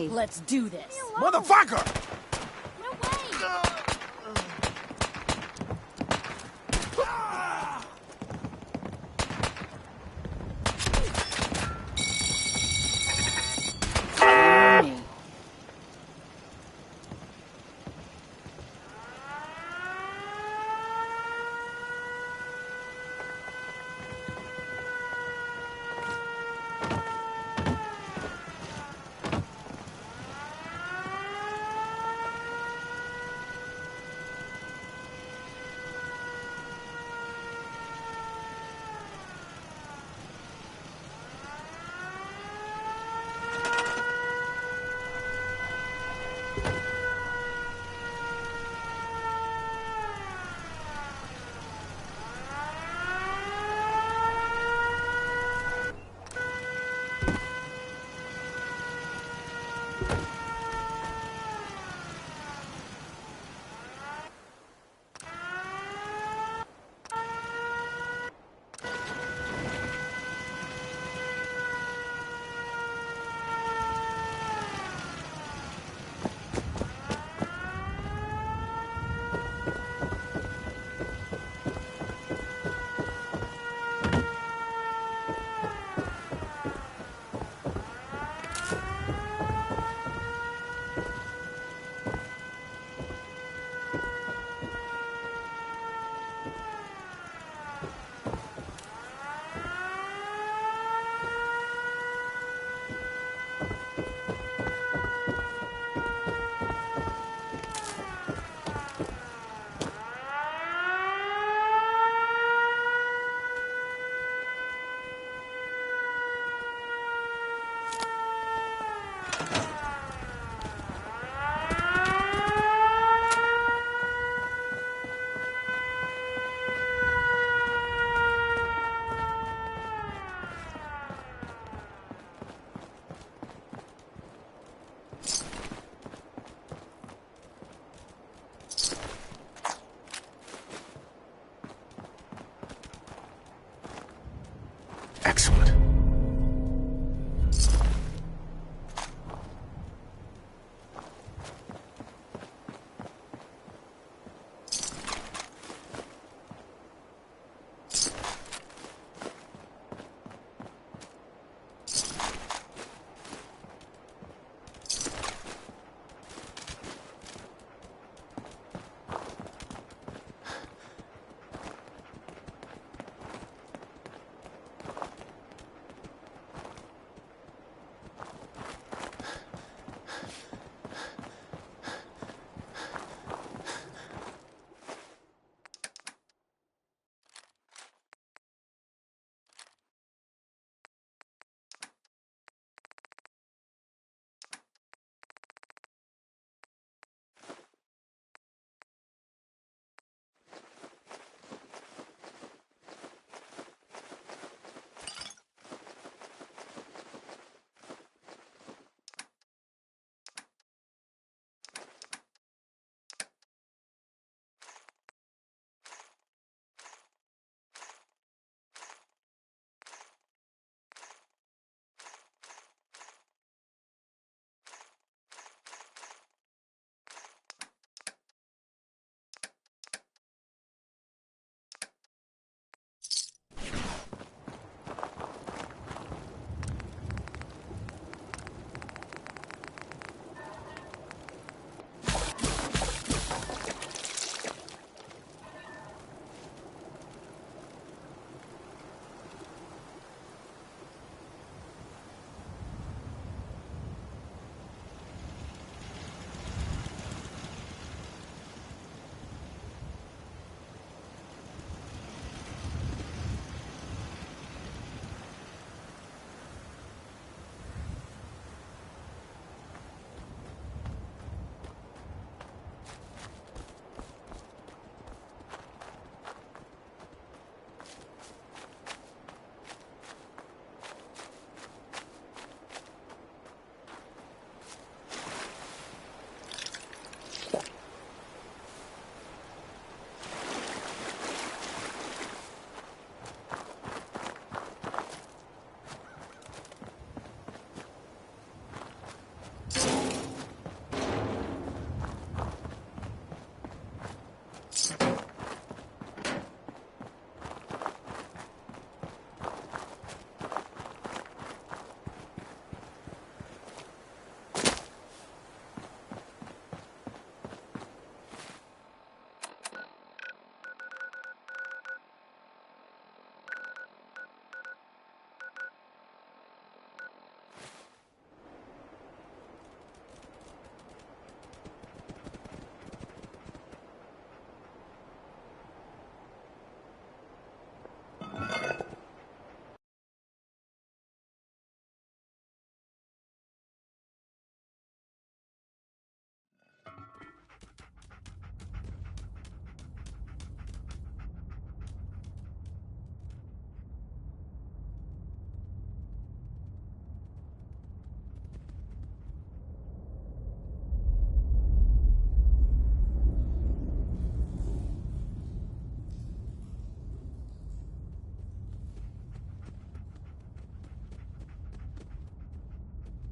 way. Let's do this. Motherfucker! No way!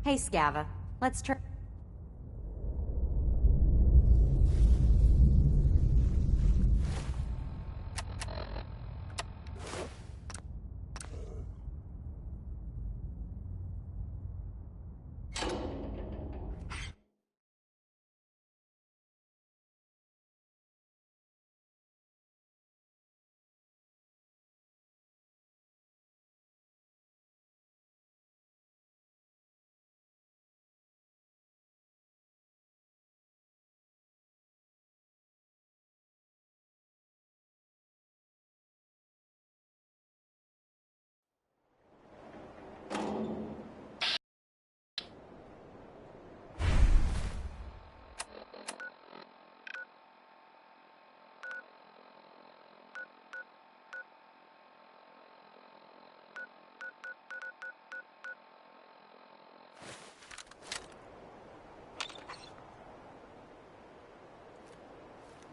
Hey, Scava. Let's try.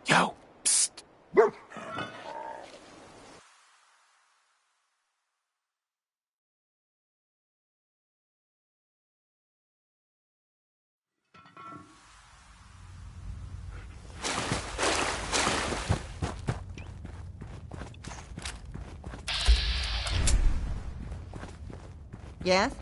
Yo, psst. Yes?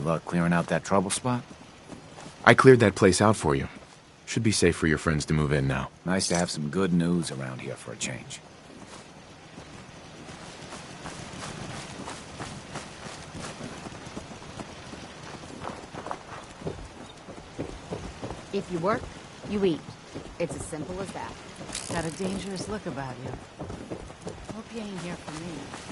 luck clearing out that trouble spot? I cleared that place out for you. Should be safe for your friends to move in now. Nice to have some good news around here for a change. If you work, you eat. It's as simple as that. Got a dangerous look about you. Hope you ain't here for me.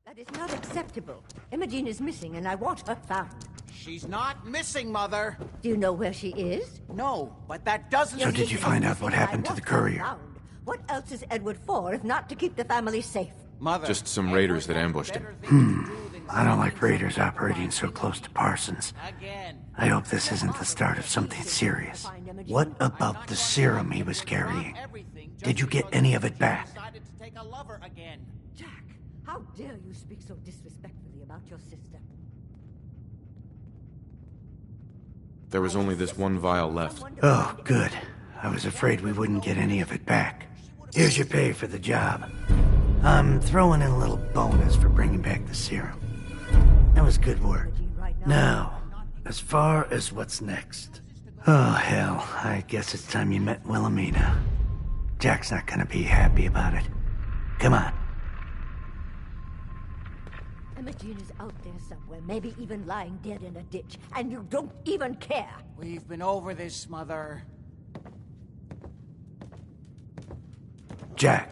That is not acceptable. Imogene is missing, and I want her found. She's not missing, Mother. Do you know where she is? No, but that doesn't... So did you find out what happened to the courier? Found. What else is Edward for, if not to keep the family safe? Mother... Just some raiders that ambushed him. I don't like raiders operating so close to Parsons. Again. I hope this isn't the start of something serious. What about the serum he was carrying? Did you get any of it back? Decided to take a lover again. Jack, how dare you speak so disrespectfully about your sister? There was only this one vial left. Oh, good. I was afraid we wouldn't get any of it back. Here's your pay for the job. I'm throwing in a little bonus for bringing back the serum. That was good work. Now, as far as what's next. Oh, hell. I guess it's time you met Wilhelmina. Jack's not gonna be happy about it. Come on. Imogene is out there somewhere, maybe even lying dead in a ditch, and you don't even care. We've been over this, Mother. Jack,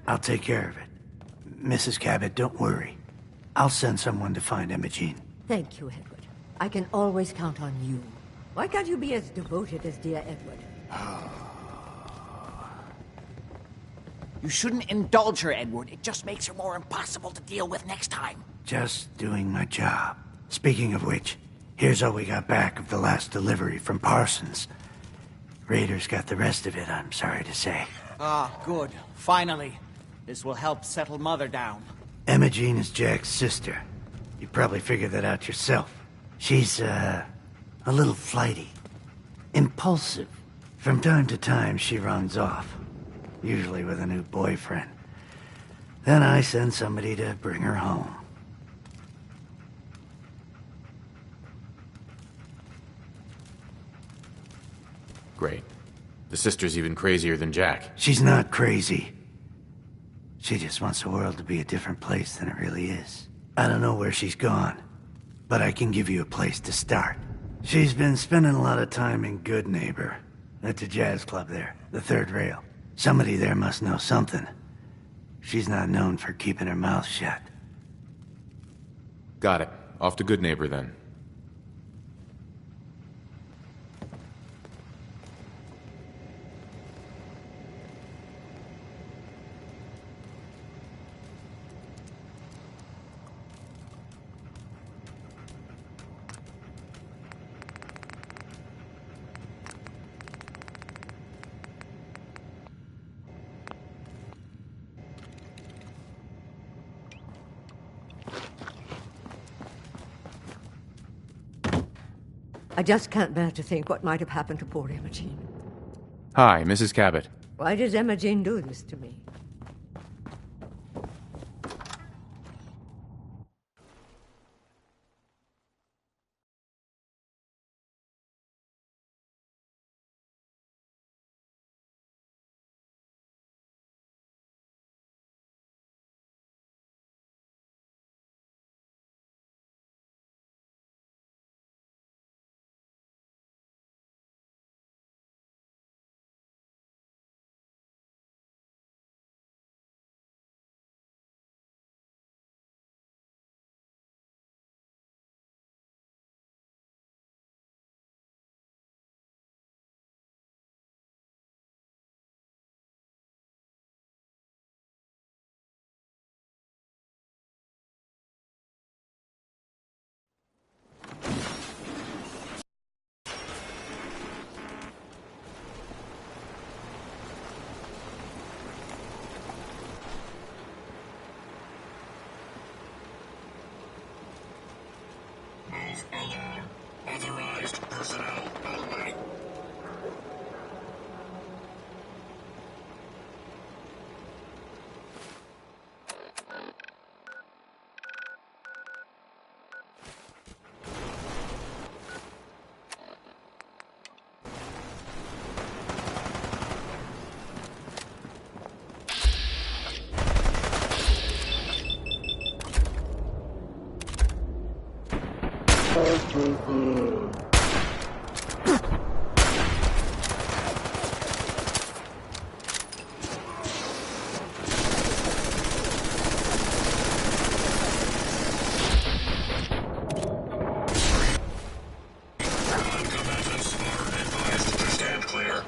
I'll take care of it. Mrs. Cabot, don't worry. I'll send someone to find Imogene. Thank you, Edward. I can always count on you. Why can't you be as devoted as dear Edward? You shouldn't indulge her, Edward. It just makes her more impossible to deal with next time. Just doing my job. Speaking of which, here's all we got back of the last delivery from Parsons. Raiders got the rest of it, I'm sorry to say. Ah, good. Finally. This will help settle Mother down. Imogene is Jack's sister. You probably figured that out yourself. She's, A little flighty. Impulsive. From time to time, she runs off. Usually with a new boyfriend. Then I send somebody to bring her home. Great. The sister's even crazier than Jack. She's not crazy. She just wants the world to be a different place than it really is. I don't know where she's gone, but I can give you a place to start. She's been spending a lot of time in Good Neighbor, at the jazz club there, the third rail. Somebody there must know something. She's not known for keeping her mouth shut. Got it. Off to Good Neighbor, then. I just can't bear to think what might have happened to poor Imogen. Hi, Mrs. Cabot. Why does Imogen do this to me? Move along. Authorized personnel only. Non-combatants are advised to stand clear.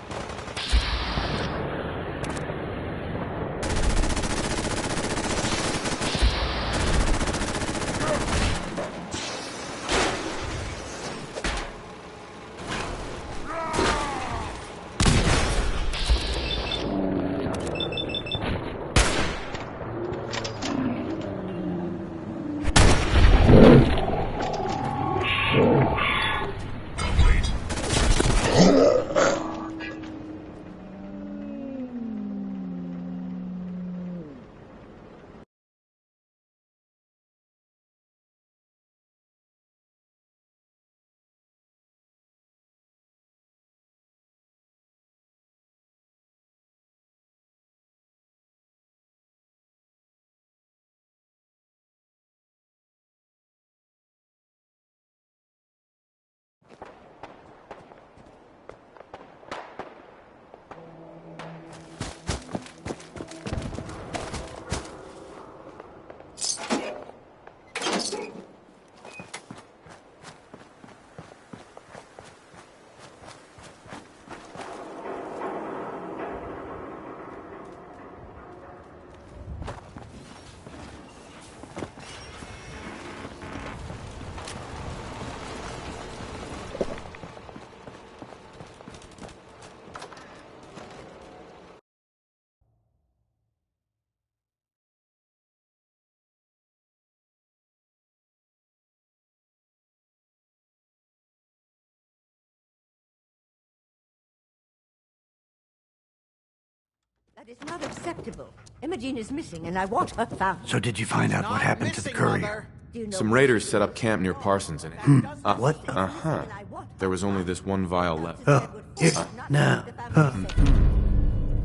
That is not acceptable. Imogene is missing, and I want her found. So did you find out what happened to the courier? Do you know Some raiders set up camp near Parsons and... What? Uh-huh. There was only this one vial left. Oh, here, now,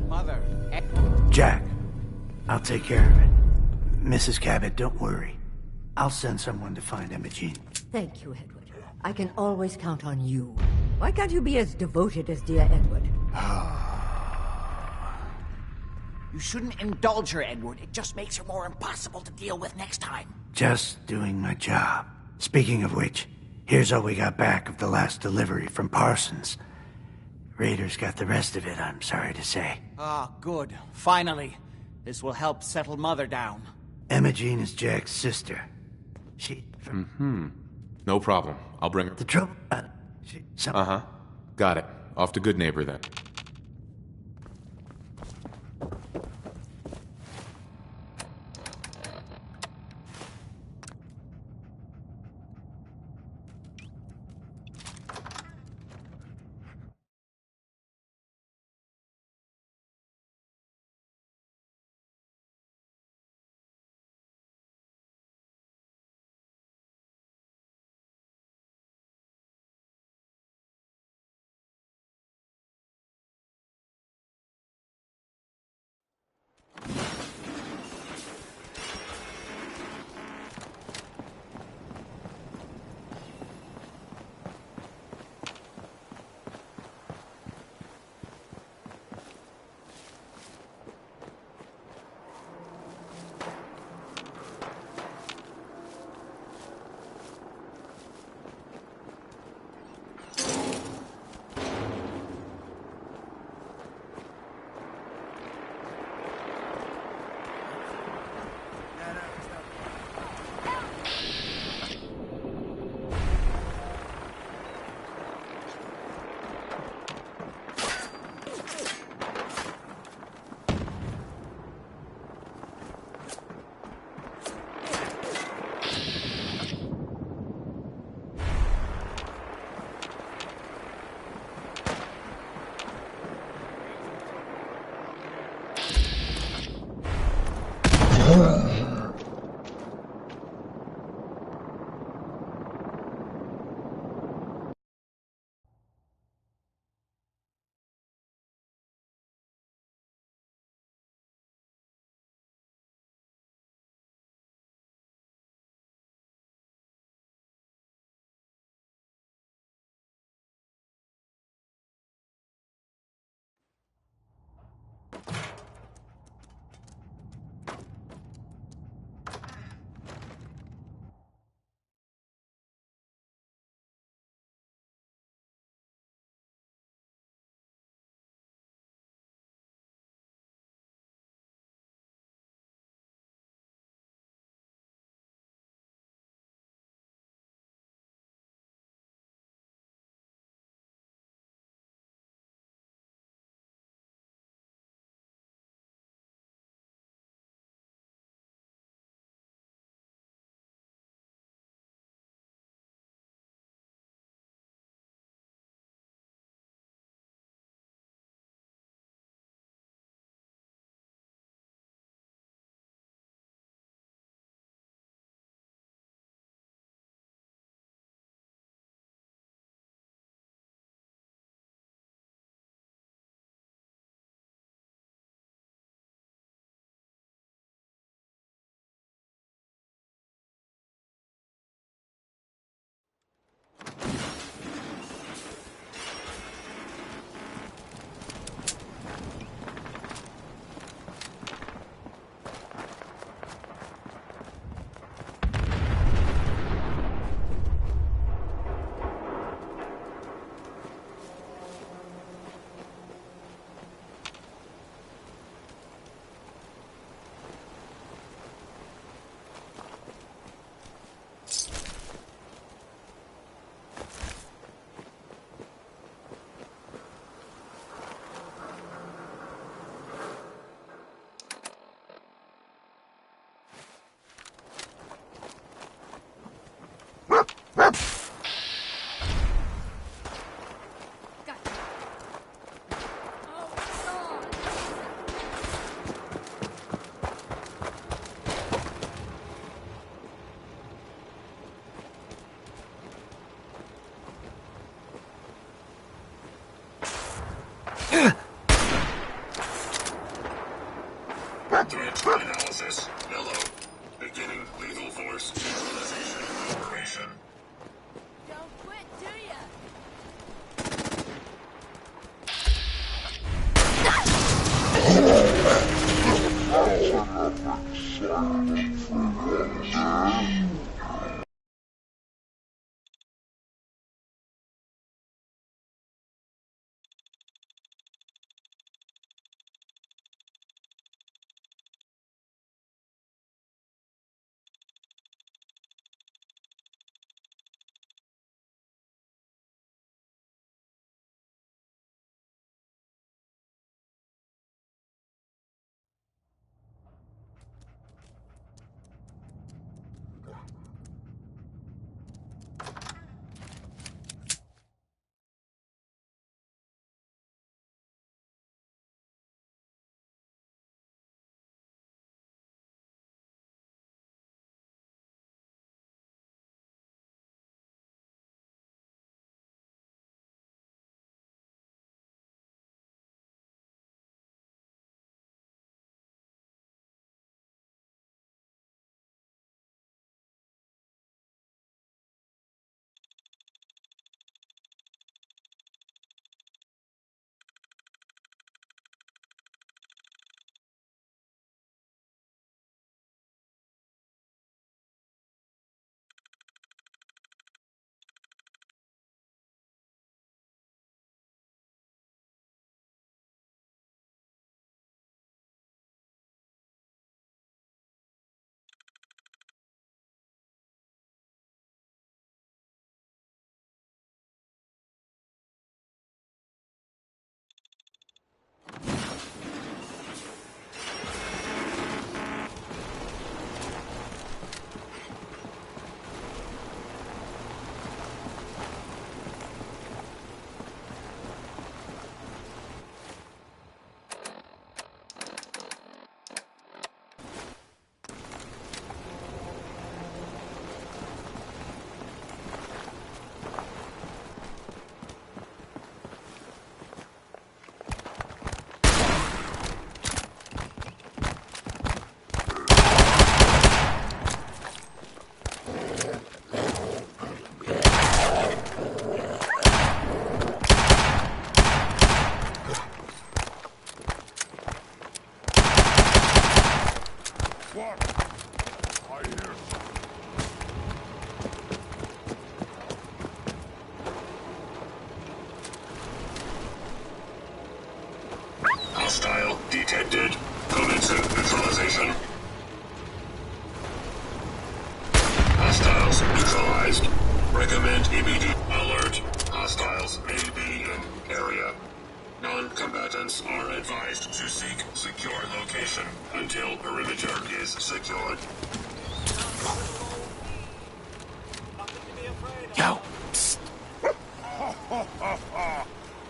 Mother, Jack, I'll take care of it. Mrs. Cabot, don't worry. I'll send someone to find Imogene. Thank you, Edward. I can always count on you. Why can't you be as devoted as dear Edward? you shouldn't indulge her, Edward. It just makes her more impossible to deal with next time. Just doing my job. Speaking of which, here's all we got back of the last delivery from Parsons. Raiders got the rest of it, I'm sorry to say. Ah, good. Finally. This will help settle Mother down. Imogene is Jack's sister. She... No problem. I'll bring her... The trouble... Uh-huh. Got it. Off to Good Neighbor, then.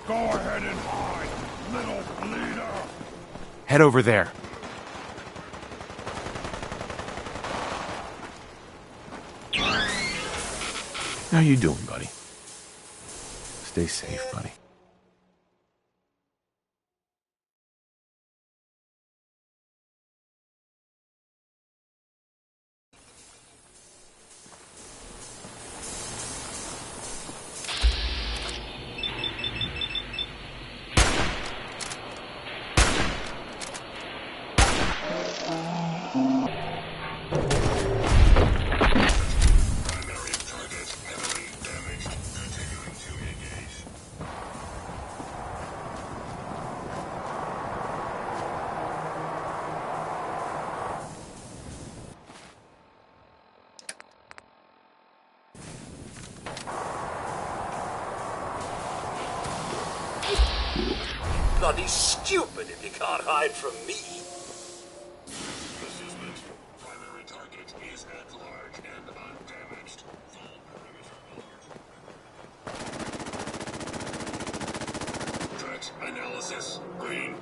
Go ahead and hide, little bleeder! Head over there. How you doing, buddy? Stay safe, buddy. Primary target heavily damaged. Continuing to engage. Bloody stupid if you can't hide from me. Assessment. Primary target is at large and undamaged. Full perimeter alert. Threat analysis. Green.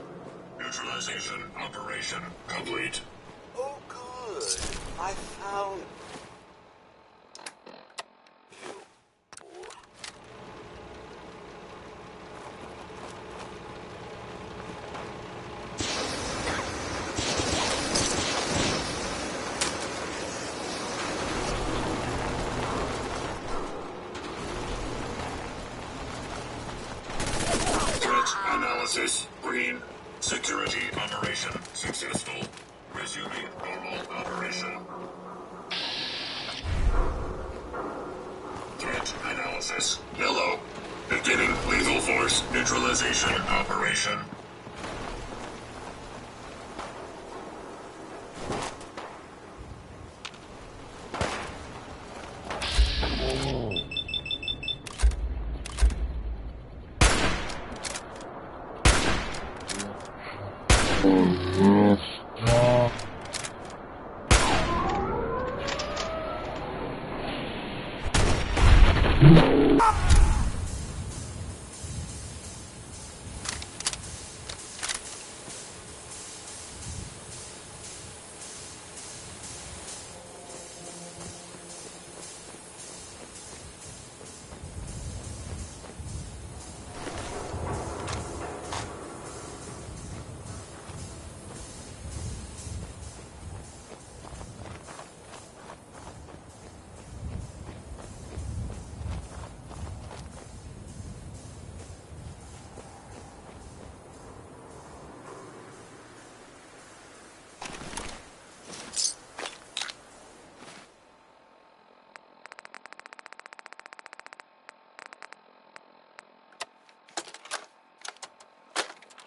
Neutralization operation complete. Oh, good. I found you. Threat analysis. Green. Security operation successful. Resuming normal operation. Threat analysis. Yellow. Beginning lethal force neutralization operation.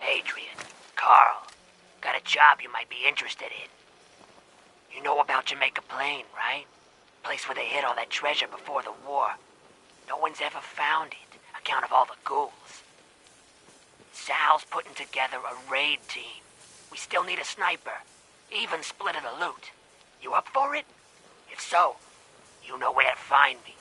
Adrian, Carl, got a job you might be interested in. You know about Jamaica Plain, right? Place where they hid all that treasure before the war. No one's ever found it, account of all the ghouls. Sal's putting together a raid team. We still need a sniper, even split of the loot. You up for it? If so, you know where to find me.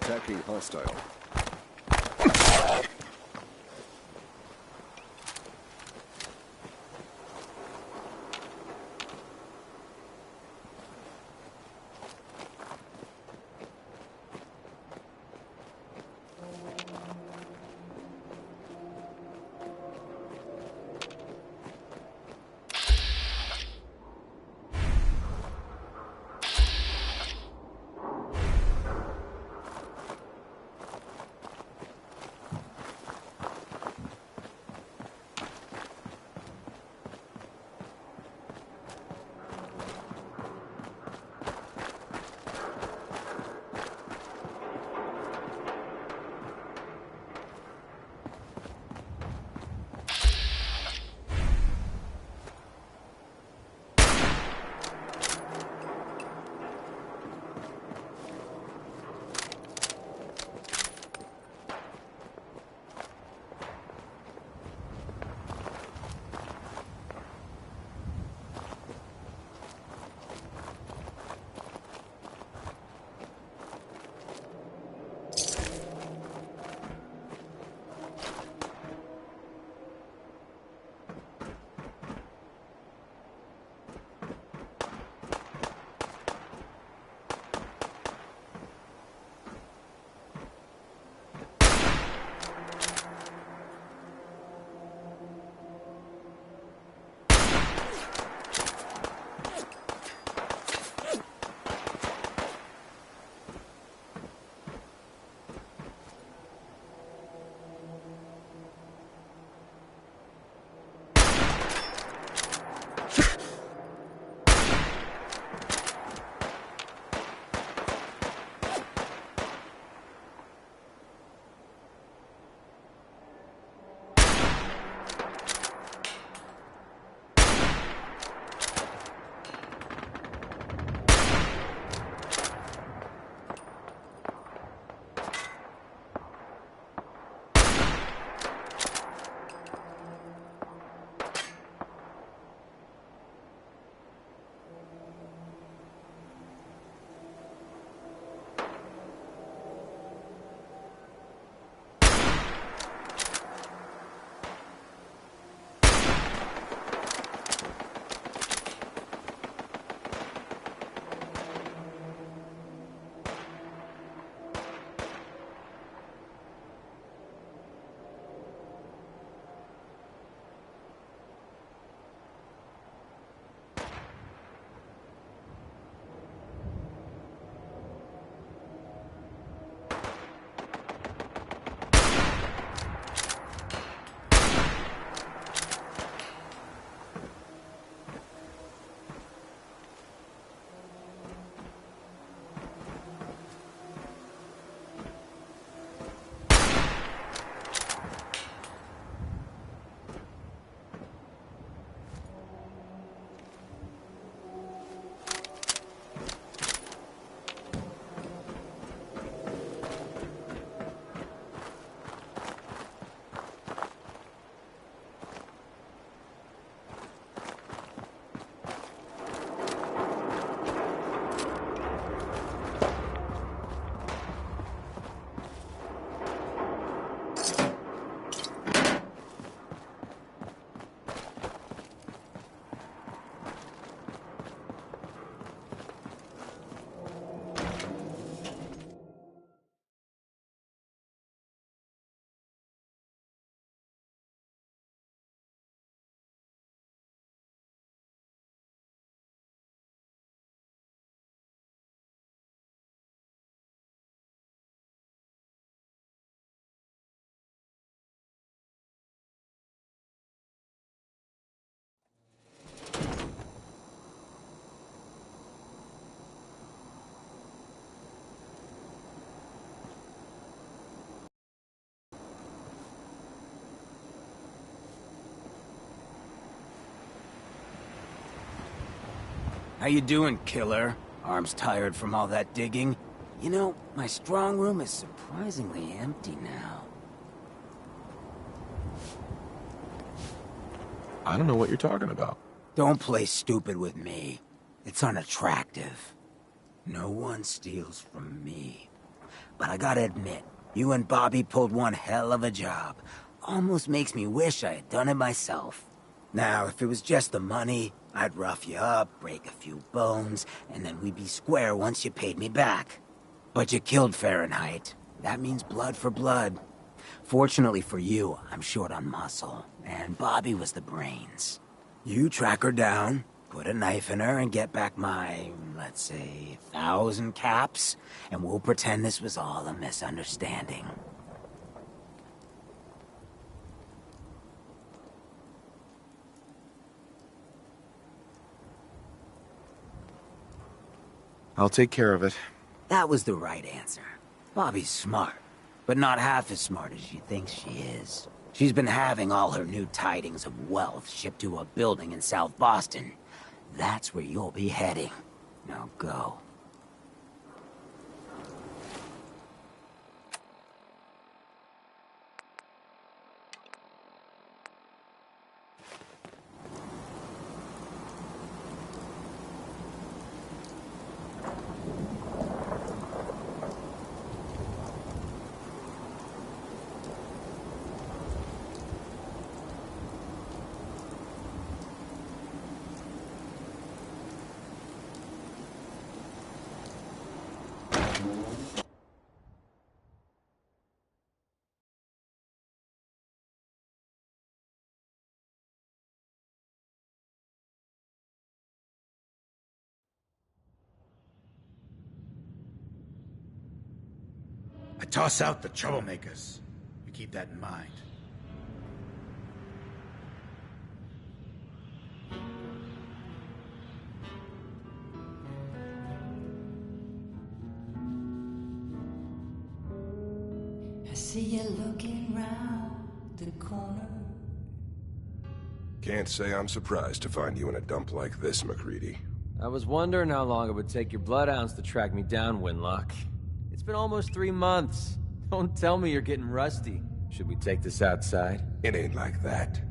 Attacking hostile. How you doing, killer? Arms tired from all that digging? You know, my strong room is surprisingly empty now. I don't know what you're talking about. Don't play stupid with me. It's unattractive. No one steals from me. but I gotta admit, you and Bobby pulled one hell of a job. Almost makes me wish I had done it myself. Now, if it was just the money, I'd rough you up, break a few bones, and then we'd be square once you paid me back. But you killed Fahrenheit. That means blood for blood. Fortunately for you, I'm short on muscle, and Bobby was the brains. You track her down, put a knife in her, and get back my, let's say, 1,000 caps, and we'll pretend this was all a misunderstanding. I'll take care of it. That was the right answer. Bobby's smart, but not half as smart as you think she is. She's been having all her new tidings of wealth shipped to a building in South Boston. That's where you'll be heading. Now go. I toss out the troublemakers. You keep that in mind. I see you looking round the corner. Can't say I'm surprised to find you in a dump like this, MacReady. I was wondering how long it would take your bloodhounds to track me down, Winlock. It's been almost 3 months. Don't tell me you're getting rusty. Should we take this outside? It ain't like that.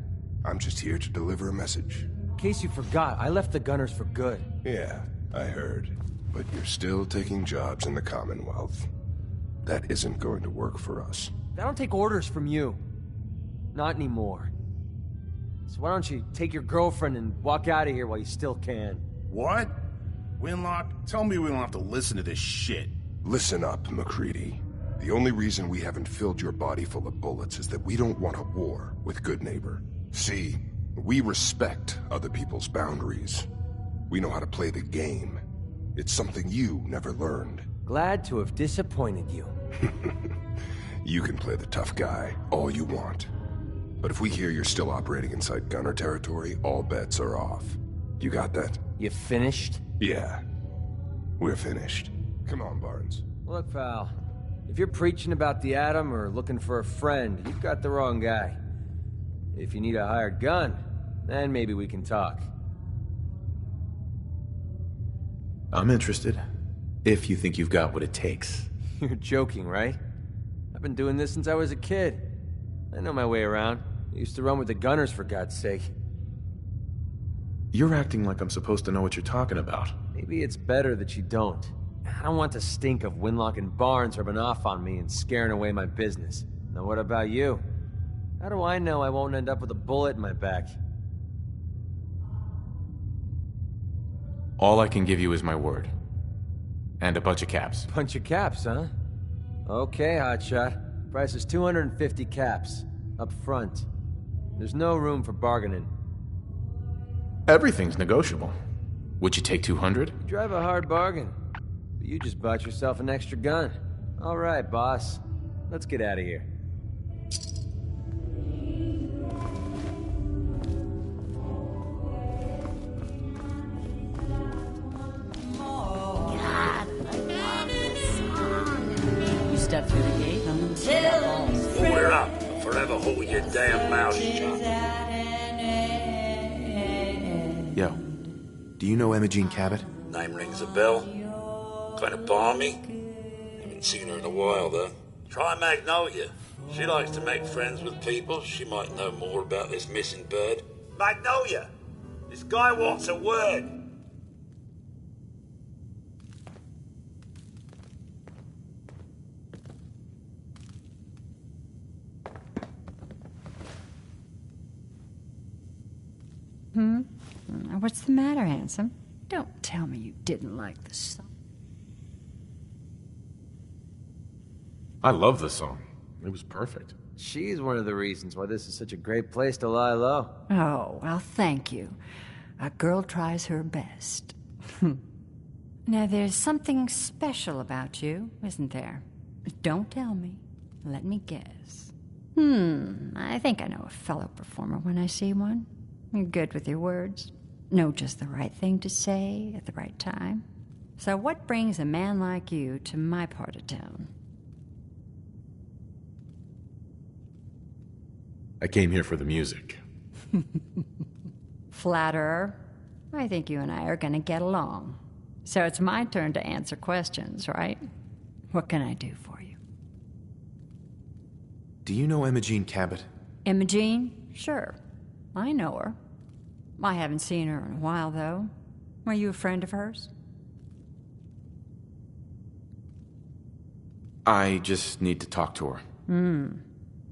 I'm just here to deliver a message. In case you forgot, I left the Gunners for good. Yeah, I heard. But you're still taking jobs in the Commonwealth. That isn't going to work for us. I don't take orders from you. Not anymore. So why don't you take your girlfriend and walk out of here while you still can? What? Winlock, tell me we don't have to listen to this shit. Listen up, MacReady. The only reason we haven't filled your body full of bullets is that we don't want a war with Good Neighbor. See, we respect other people's boundaries. We know how to play the game. It's something you never learned. Glad to have disappointed you. You can play the tough guy all you want. But if we hear you're still operating inside Gunner territory, all bets are off. You got that? You finished? Yeah. We're finished. Come on, Barnes. Look, pal. If you're preaching about the Atom or looking for a friend, you've got the wrong guy. If you need a hired gun, then maybe we can talk. I'm interested. If you think you've got what it takes. You're joking, right? I've been doing this since I was a kid. I know my way around. I used to run with the Gunners, for God's sake. You're acting like I'm supposed to know what you're talking about. Maybe it's better that you don't. I don't want the stink of Winlock and Barnes rubbing off on me and scaring away my business. Now what about you? How do I know I won't end up with a bullet in my back? All I can give you is my word. And a bunch of caps. Bunch of caps, huh? Okay, hotshot. Price is 250 caps. Up front. There's no room for bargaining. Everything's negotiable. Would you take 200? You drive a hard bargain. But you just bought yourself an extra gun. All right, boss. Let's get out of here. Step through the gate. Hold her up. Forever hold your damn mouth shut. Yo, do you know Imogene Cabot? Name rings a bell. Kind of balmy. Haven't seen her in a while, though. Try Magnolia. She likes to make friends with people. She might know more about this missing bird. Magnolia! This guy wants a word. What's the matter, handsome? Don't tell me you didn't like the song. I love the song. It was perfect. She's one of the reasons why this is such a great place to lie low. Oh, well, thank you. A girl tries her best. Now, there's something special about you, isn't there? Don't tell me. Let me guess. I think I know a fellow performer when I see one. You're good with your words. Know just the right thing to say at the right time. So what brings a man like you to my part of town? I came here for the music. Flatterer. I think you and I are gonna get along. So it's my turn to answer questions, right? What can I do for you? Do you know Imogene Cabot? Imogene? Sure. I know her. I haven't seen her in a while, though. Were you a friend of hers? I just need to talk to her.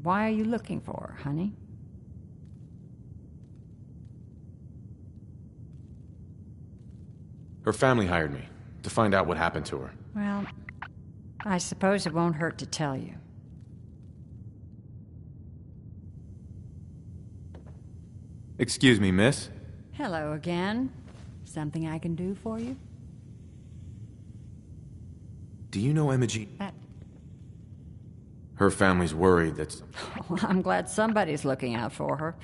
Why are you looking for her, honey? Her family hired me to find out what happened to her. Well, I suppose it won't hurt to tell you. Excuse me, miss. Hello again. Something I can do for you? Do you know Imogene? That... Her family's worried that... Well, I'm glad somebody's looking out for her.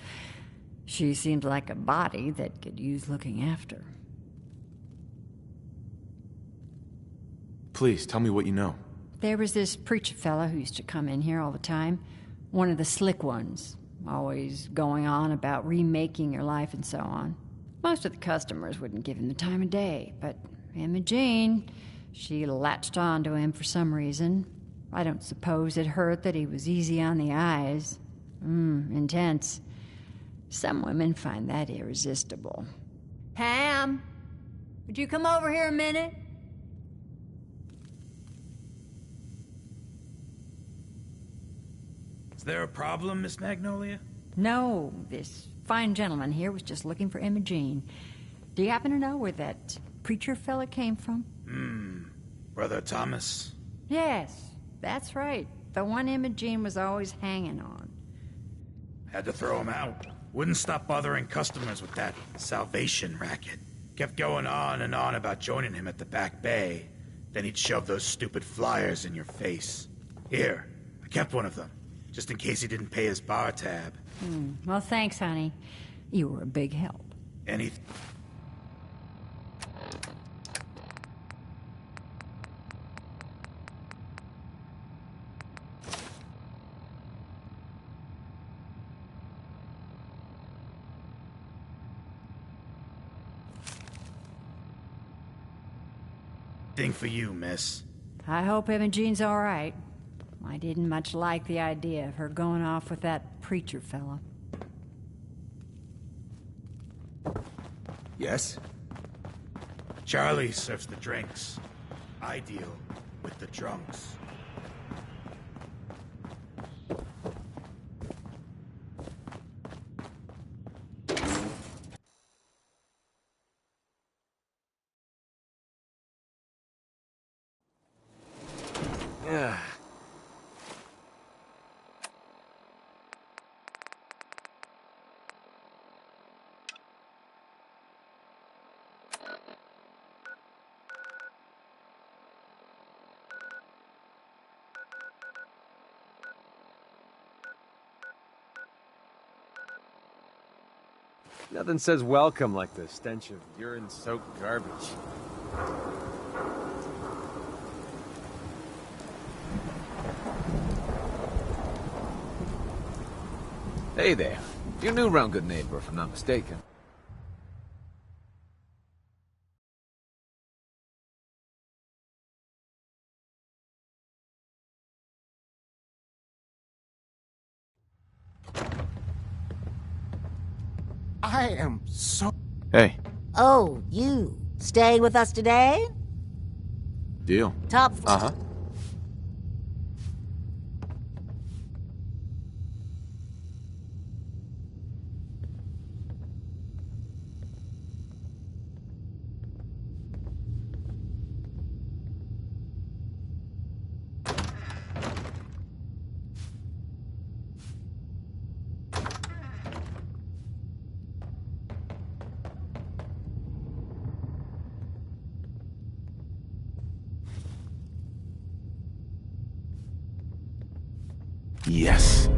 She seems like a body that could use looking after. Please, tell me what you know. There was this preacher fella who used to come in here all the time. One of the slick ones. Always going on about remaking your life and so on. Most of the customers wouldn't give him the time of day, but Imogene, she latched on to him for some reason. I don't suppose it hurt that he was easy on the eyes. Intense. Some women find that irresistible. Pam, would you come over here a minute? Is there a problem, Miss Magnolia? No, this fine gentleman here was just looking for Imogene. Do you happen to know where that preacher fella came from? Brother Thomas? Yes, that's right. The one Imogene was always hanging on. Had to throw him out. Wouldn't stop bothering customers with that salvation racket. Kept going on and on about joining him at the back bay. Then he'd shove those stupid flyers in your face. Here, I kept one of them. Just in case he didn't pay his bar tab. Well, thanks, honey. You were a big help. Anything. Thing for you, miss. I hope Imogene's all right. I didn't much like the idea of her going off with that preacher fella. Yes? Charlie serves the drinks. I deal with the drunks. Yeah. Nothing says welcome like the stench of urine-soaked garbage. Hey there. You're new around Good Neighbor, if I'm not mistaken. I am so... Hey, Oh, you. Staying with us today? deal. Top... Uh-huh. Yes.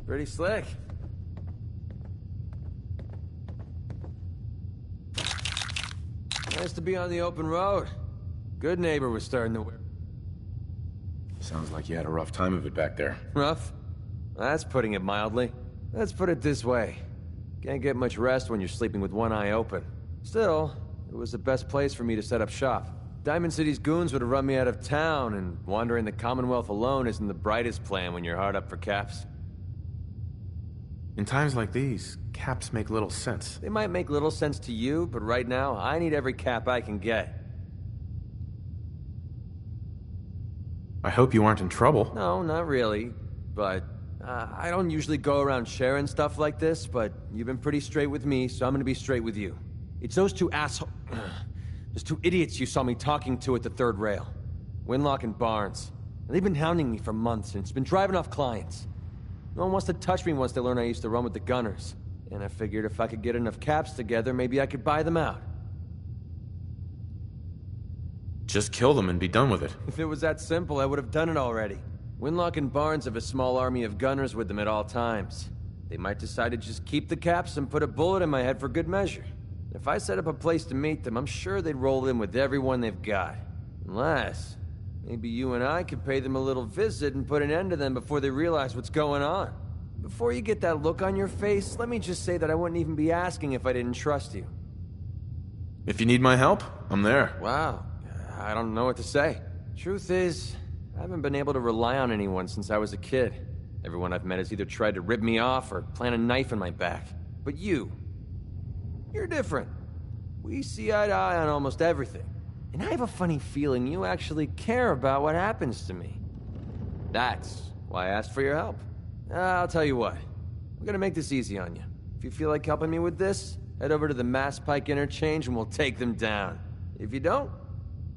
Pretty slick. Nice to be on the open road. Good neighbor was starting to wear. Sounds like you had a rough time of it back there. Rough? That's putting it mildly. Let's put it this way. Can't get much rest when you're sleeping with one eye open. Still, it was the best place for me to set up shop. Diamond City's goons would have run me out of town, and wandering the Commonwealth alone isn't the brightest plan when you're hard up for caps. In times like these, caps make little sense. They might make little sense to you, but right now, I need every cap I can get. I hope you aren't in trouble. No, not really. But, I don't usually go around sharing stuff like this, but you've been pretty straight with me, so I'm gonna be straight with you. It's those two those two idiots you saw me talking to at the third rail. Winlock and Barnes. And they've been hounding me for months, and it's been driving off clients. No one wants to touch me once they learn I used to run with the Gunners. And I figured if I could get enough caps together, maybe I could buy them out. Just kill them and be done with it. If it was that simple, I would have done it already. Winlock and Barnes have a small army of gunners with them at all times. They might decide to just keep the caps and put a bullet in my head for good measure. If I set up a place to meet them, I'm sure they'd roll in with everyone they've got. Unless, maybe you and I could pay them a little visit and put an end to them before they realize what's going on. Before you get that look on your face, let me just say that I wouldn't even be asking if I didn't trust you. If you need my help, I'm there. Wow. I don't know what to say. Truth is, I haven't been able to rely on anyone since I was a kid. Everyone I've met has either tried to rip me off or plant a knife in my back. But you're different. We see eye to eye on almost everything. And I have a funny feeling you actually care about what happens to me. That's why I asked for your help. I'll tell you what. I'm gonna make this easy on you. If you feel like helping me with this, head over to the Mass Pike Interchange and we'll take them down. If you don't,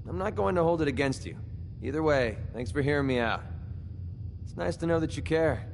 I'm not going to hold it against you. Either way, thanks for hearing me out. It's nice to know that you care.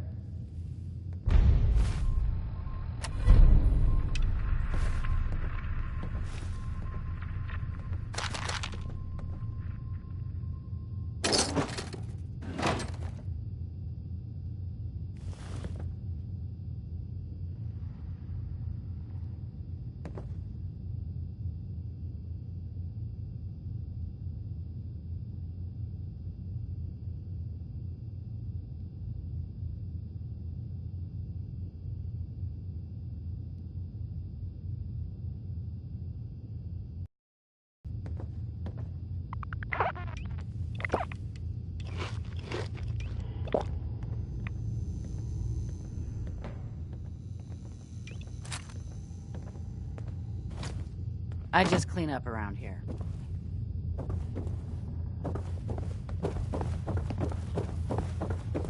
I just clean up around here.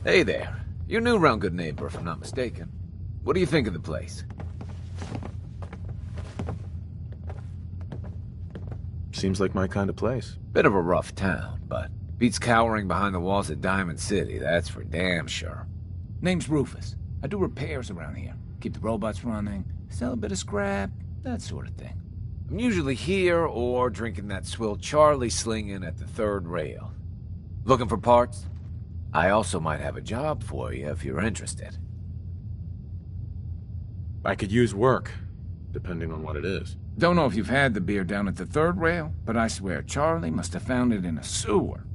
Hey there. You're new around Good Neighbor, if I'm not mistaken. What do you think of the place? Seems like my kind of place. Bit of a rough town, but beats cowering behind the walls at Diamond City, that's for damn sure. Name's Rufus. I do repairs around here. Keep the robots running, sell a bit of scrap, that sort of thing. I'm usually here or drinking that swill Charlie slinging at the third rail. Looking for parts? I also might have a job for you if you're interested. I could use work, depending on what it is. Don't know if you've had the beer down at the third rail, but I swear Charlie must have found it in a sewer.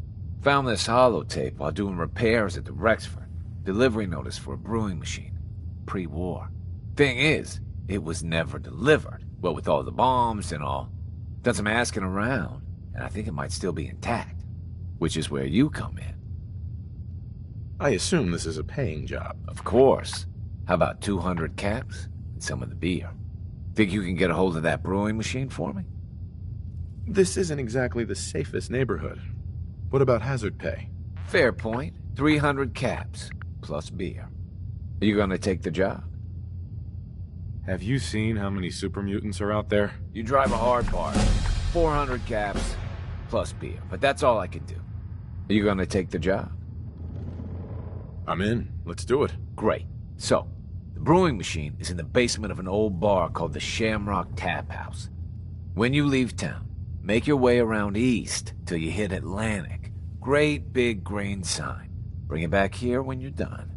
Found this holotape while doing repairs at the Rexford. Delivery notice for a brewing machine. Pre-war. Thing is, it was never delivered. What with all the bombs and all. Done some asking around, and I think it might still be intact. Which is where you come in. I assume this is a paying job. Of course. How about 200 caps and some of the beer? Think you can get a hold of that brewing machine for me? This isn't exactly the safest neighborhood. What about hazard pay? Fair point. 300 caps, plus beer. Are you gonna take the job? Have you seen how many super mutants are out there? You drive a hard part. 400 caps, plus beer. But that's all I can do. Are you gonna take the job? I'm in. Let's do it. Great. So, the brewing machine is in the basement of an old bar called the Shamrock Tap House. When you leave town, make your way around east till you hit Atlantic. Great big green sign. Bring it back here when you're done.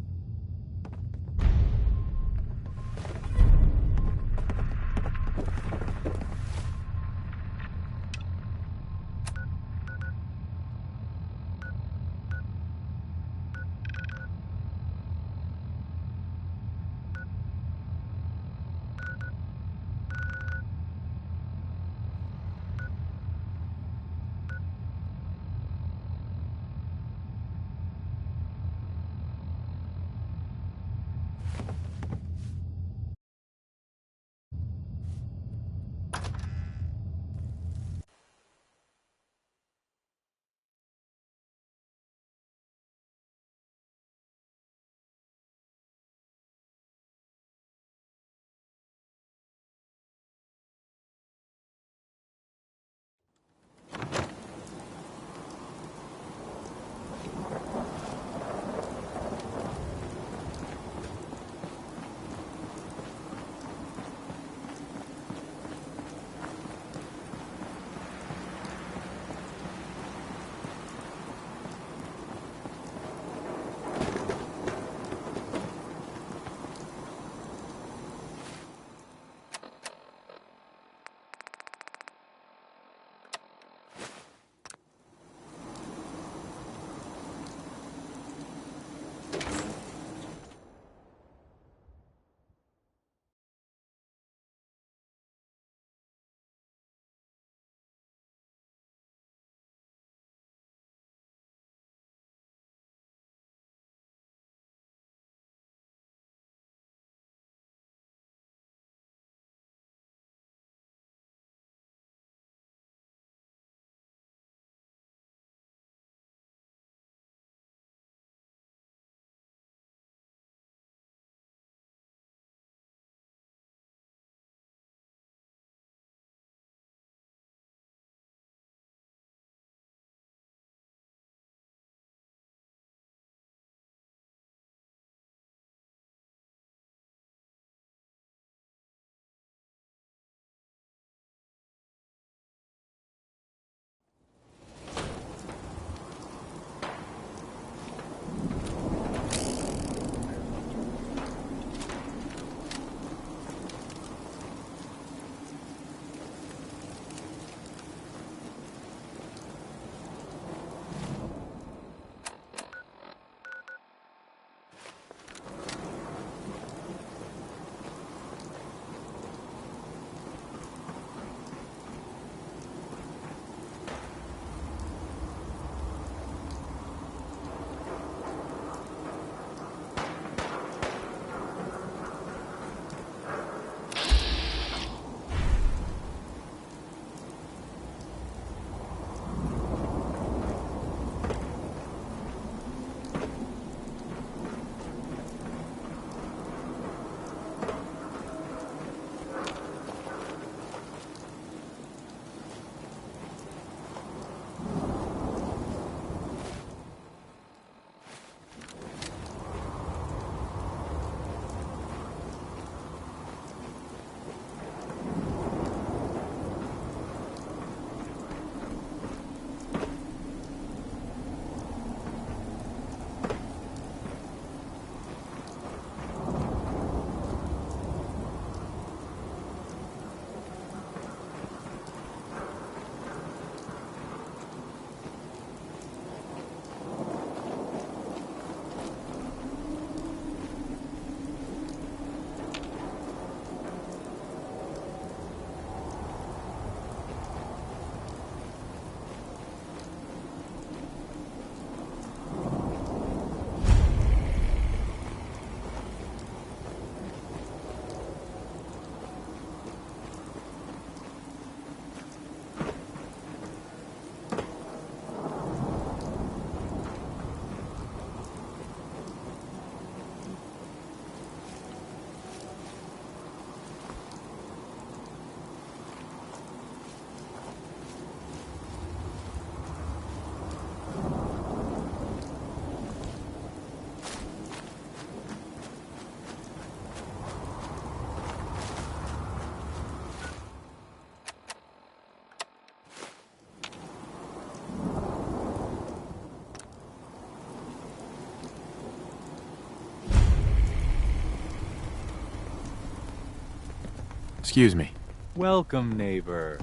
Excuse me. Welcome, neighbor.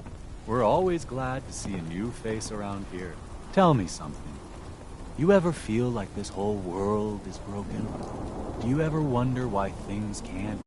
We're always glad to see a new face around here. Tell me something. You ever feel like this whole world is broken? Do you ever wonder why things can't